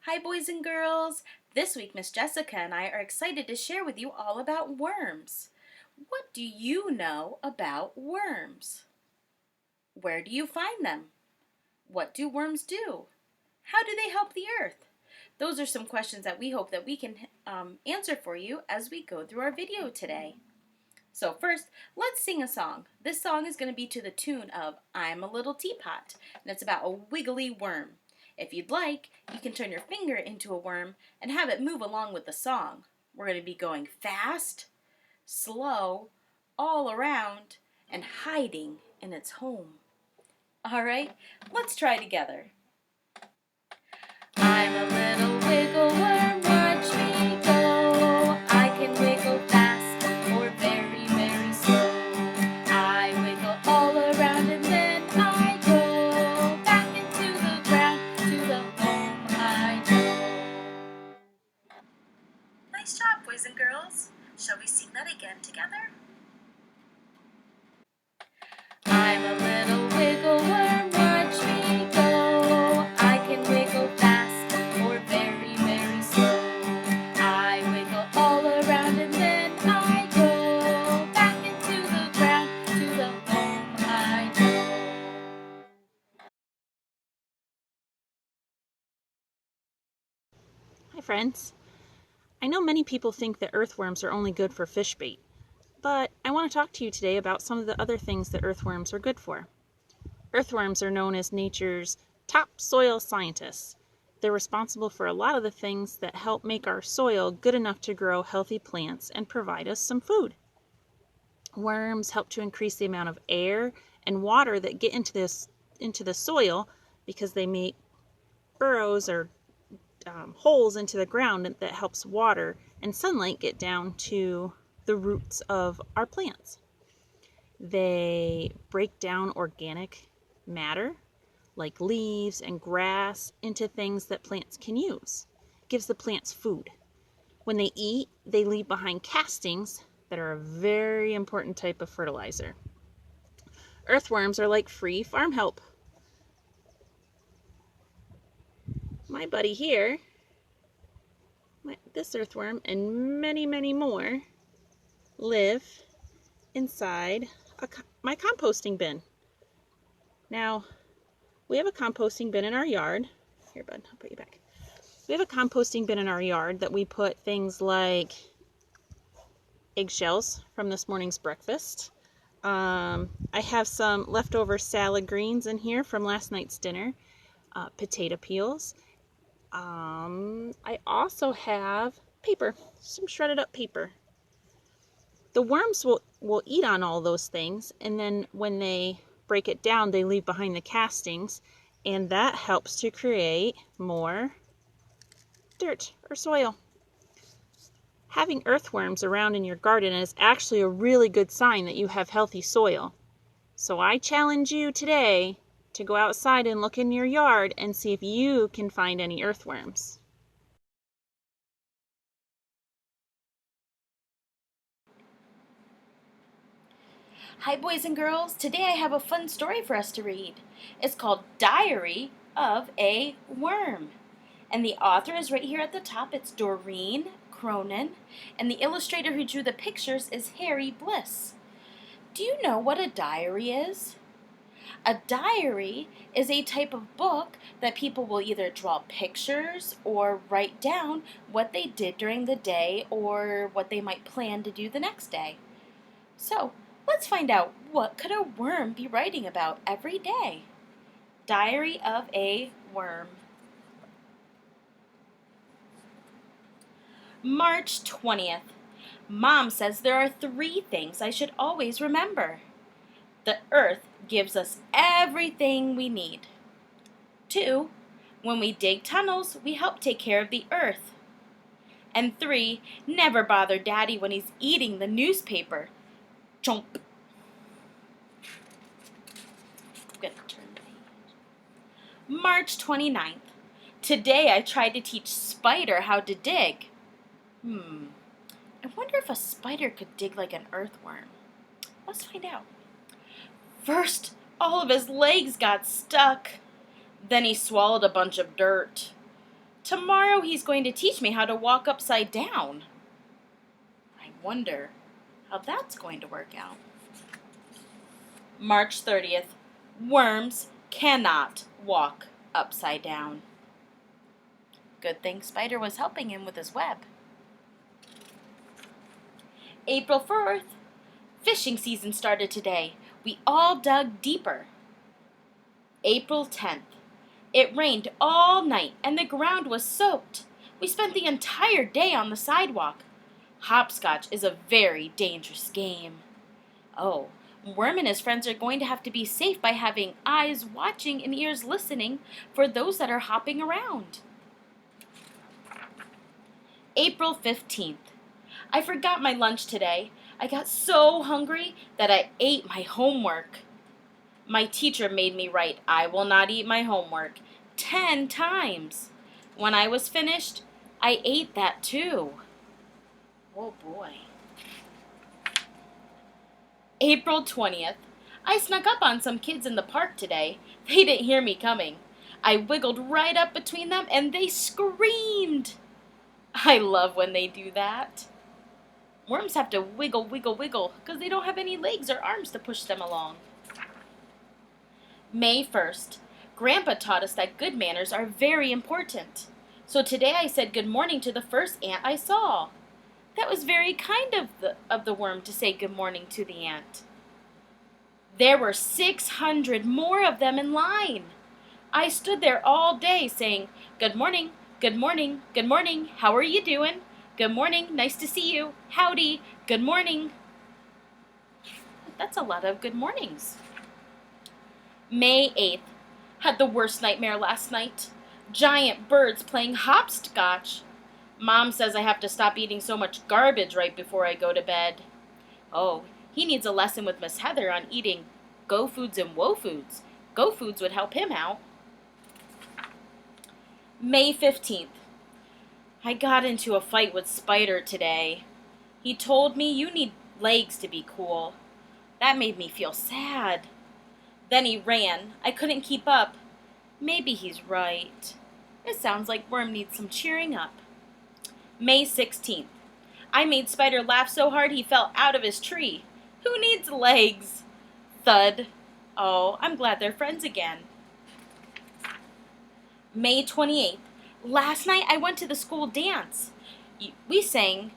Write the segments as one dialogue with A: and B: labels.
A: Hi, boys and girls. This week, Miss Jessica and I are excited to share with you all about worms. What do you know about worms? Where do you find them? What do worms do? How do they help the earth? Those are some questions that we hope that we can answer for you as we go through our video today. So first, let's sing a song. This song is going to be to the tune of I'm a Little Teapot, and it's about a wiggly worm. If you'd like, you can turn your finger into a worm and have it move along with the song. We're going to be going fast, slow, all around, and hiding in its home. All right, let's try together. I'm a little wiggle worm, watch me go. I can wiggle fast or very, very slow. I wiggle all around and then I go back into the ground to the home I know. Nice job, boys and girls. Shall we sing that again together? I'm a little wiggle worm, watch me go. I can wiggle fast or very, very slow. I wiggle all around and then I go back into the ground to the home I know.
B: Hi friends. I know many people think that earthworms are only good for fish bait, but I want to talk to you today about some of the other things that earthworms are good for. Earthworms are known as nature's top soil scientists. They're responsible for a lot of the things that help make our soil good enough to grow healthy plants and provide us some food. Worms help to increase the amount of air and water that get into the soil because they make burrows or holes into the ground that helps water and sunlight get down to the roots of our plants. They break down organic matter like leaves and grass into things that plants can use. It gives the plants food. When they eat, they leave behind castings that are a very important type of fertilizer. Earthworms are like free farm help. My buddy here, this earthworm, and many, many more live inside my composting bin. Now, we have a composting bin in our yard. Here, bud, I'll put you back. We have a composting bin in our yard that we put things like eggshells from this morning's breakfast. I have some leftover salad greens in here from last night's dinner, potato peels. I also have paper, some shredded up paper. The worms will eat on all those things, and then when they break it down, they leave behind the castings, and that helps to create more dirt or soil. Having earthworms around in your garden is actually a really good sign that you have healthy soil. So I challenge you today to go outside and look in your yard and see if you can find any earthworms.
A: Hi, boys and girls. Today I have a fun story for us to read. It's called Diary of a Worm. And the author is right here at the top. It's Doreen Cronin. And the illustrator who drew the pictures is Harry Bliss. Do you know what a diary is? A diary is a type of book that people will either draw pictures or write down what they did during the day or what they might plan to do the next day. So, let's find out, what could a worm be writing about every day? Diary of a Worm. March 20th. Mom says there are 3 things I should always remember. The earth gives us everything we need. 2, when we dig tunnels, we help take care of the earth. And 3, never bother Daddy when he's eating the newspaper. Chomp. I'm gonna turn the page. March 29th. Today I tried to teach Spider how to dig. I wonder if a spider could dig like an earthworm. Let's find out. First, all of his legs got stuck. Then he swallowed a bunch of dirt. Tomorrow he's going to teach me how to walk upside down. I wonder how that's going to work out. March 30th. Worms cannot walk upside down. Good thing Spider was helping him with his web. April 4th. Fishing season started today. We all dug deeper. April 10th. It rained all night and the ground was soaked. We spent the entire day on the sidewalk. Hopscotch is a very dangerous game. Oh, Worm and his friends are going to have to be safe by having eyes watching and ears listening for those that are hopping around. April 15th. I forgot my lunch today. I got so hungry that I ate my homework. My teacher made me write, "I will not eat my homework," 10 times. When I was finished, I ate that too. Oh boy. April 20th. I snuck up on some kids in the park today. They didn't hear me coming. I wiggled right up between them and they screamed. I love when they do that. Worms have to wiggle, wiggle, wiggle because they don't have any legs or arms to push them along. May 1st. Grandpa taught us that good manners are very important. So today I said good morning to the first ant I saw. That was very kind of the worm to say good morning to the ant. There were 600 more of them in line. I stood there all day saying, "Good morning, good morning, good morning, how are you doing? Good morning, nice to see you, howdy, good morning." That's a lot of good mornings. May 8th. Had the worst nightmare last night. Giant birds playing hopscotch. Mom says I have to stop eating so much garbage right before I go to bed. Oh, he needs a lesson with Miss Heather on eating Go Foods and Woe Foods. Go Foods would help him out. May 15th. I got into a fight with Spider today. He told me you need legs to be cool. That made me feel sad. Then he ran. I couldn't keep up. Maybe he's right. It sounds like Worm needs some cheering up. May 16th. I made Spider laugh so hard he fell out of his tree. Who needs legs? Thud. Oh, I'm glad they're friends again. May 28th. Last night I went to the school dance. We sang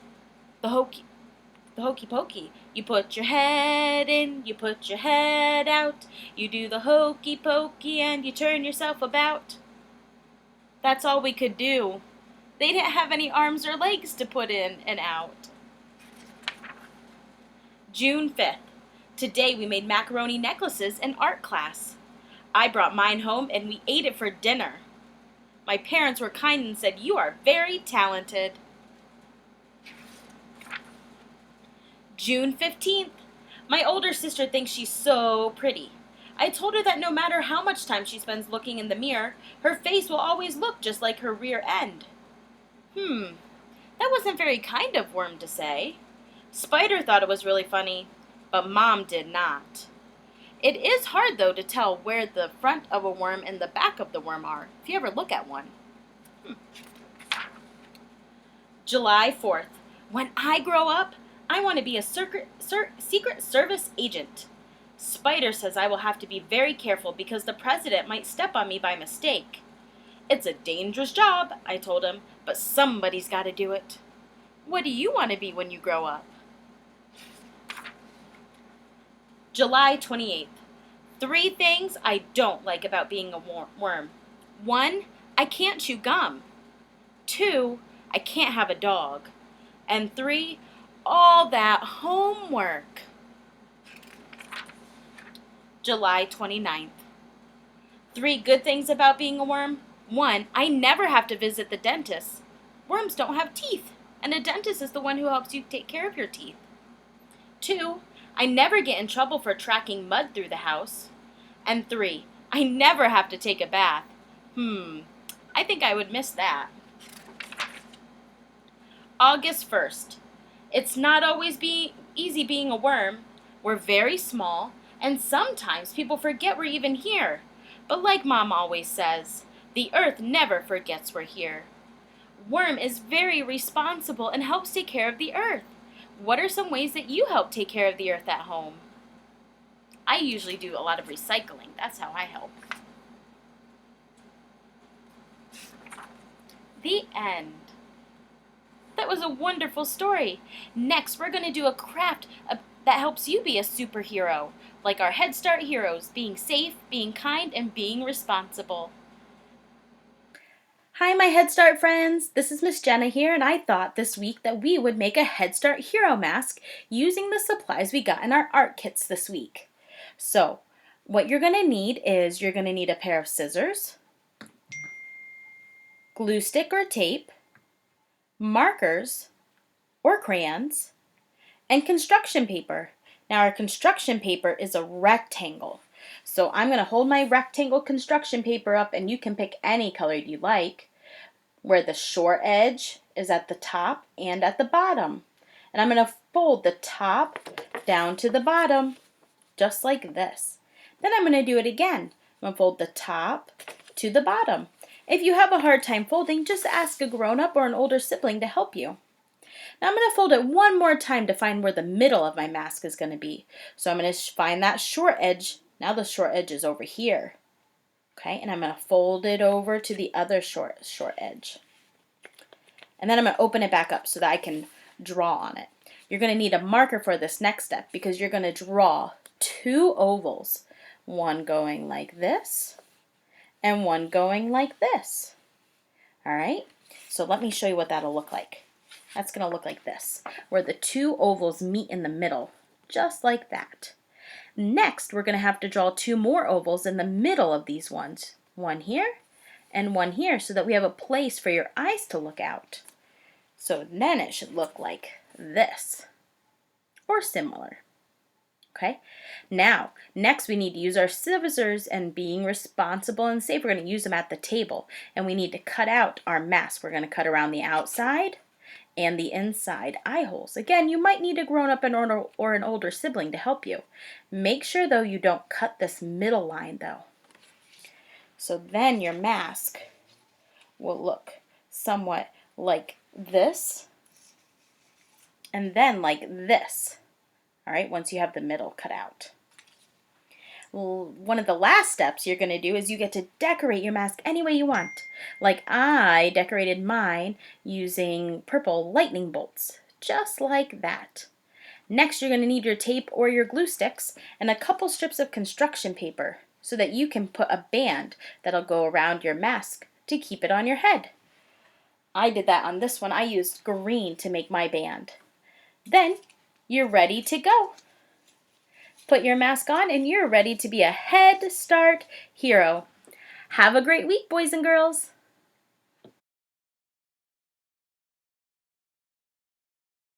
A: the hokey pokey. You put your head in, you put your head out. You do the hokey pokey and you turn yourself about. That's all we could do. They didn't have any arms or legs to put in and out. June 5th. Today we made macaroni necklaces in art class. I brought mine home and we ate it for dinner. My parents were kind and said, "You are very talented." June 15th. My older sister thinks she's so pretty. I told her that no matter how much time she spends looking in the mirror, her face will always look just like her rear end. That wasn't very kind of Worm to say. Spider thought it was really funny, but Mom did not. It is hard, though, to tell where the front of a worm and the back of the worm are, if you ever look at one. July 4th. When I grow up, I want to be a Secret Service agent. Spider says I will have to be very careful because the president might step on me by mistake. It's a dangerous job, I told him, but somebody's got to do it. What do you want to be when you grow up? July 28th. 3 things I don't like about being a worm. 1, I can't chew gum. 2, I can't have a dog. And 3, all that homework. July 29th. 3 good things about being a worm. 1, I never have to visit the dentist. Worms don't have teeth, and a dentist is the one who helps you take care of your teeth. 2, I never get in trouble for tracking mud through the house. And 3, I never have to take a bath. I think I would miss that. August 1st. It's not always easy being a worm. We're very small, and sometimes people forget we're even here. But like Mom always says, the earth never forgets we're here. Worm is very responsible and helps take care of the earth. What are some ways that you help take care of the earth at home? I usually do a lot of recycling. That's how I help. The end. That was a wonderful story. Next, we're going to do a craft that helps you be a superhero, like our Headstart heroes, being safe, being kind, and being responsible. Hi, my Headstart friends. This is Miss Jenna here, and I thought this week that we would make a Headstart hero mask using the supplies we got in our art kits this week. So, what you're going to need is you're going to need a pair of scissors, glue stick or tape, markers or crayons, and construction paper. Now our construction paper is a rectangle. So I'm going to hold my rectangle construction paper up, and you can pick any color you like, where the short edge is at the top and at the bottom. And I'm going to fold the top down to the bottom, just like this. Then I'm going to do it again. I'm going to fold the top to the bottom. If you have a hard time folding, just ask a grown-up or an older sibling to help you. Now I'm going to fold it one more time to find where the middle of my mask is going to be. So I'm going to find that short edge. Now the short edge is over here. Okay, and I'm going to fold it over to the other short edge. And then I'm going to open it back up so that I can draw on it. You're going to need a marker for this next step because you're going to draw two ovals. One going like this and one going like this. All right, so let me show you what that'll look like. That's going to look like this, where the two ovals meet in the middle, just like that. Next, we're going to have to draw two more ovals in the middle of these ones. One here and one here, so that we have a place for your eyes to look out. So then it should look like this, or similar. Okay, now, next we need to use our scissors, and being responsible and safe, we're going to use them at the table. And we need to cut out our mask. We're going to cut around the outside and the inside eye holes. Again, you might need a grown-up or an older sibling to help you. Make sure, though, you don't cut this middle line, though. So then your mask will look somewhat like this, and then like this. All right, once you have the middle cut out. One of the last steps you're going to do is you get to decorate your mask any way you want. Like I decorated mine using purple lightning bolts, just like that. Next, you're going to need your tape or your glue sticks and a couple strips of construction paper so that you can put a band that'll go around your mask to keep it on your head. I did that on this one. I used green to make my band. Then you're ready to go. Put your mask on and you're ready to be a Head Start hero. Have a great week, boys and girls.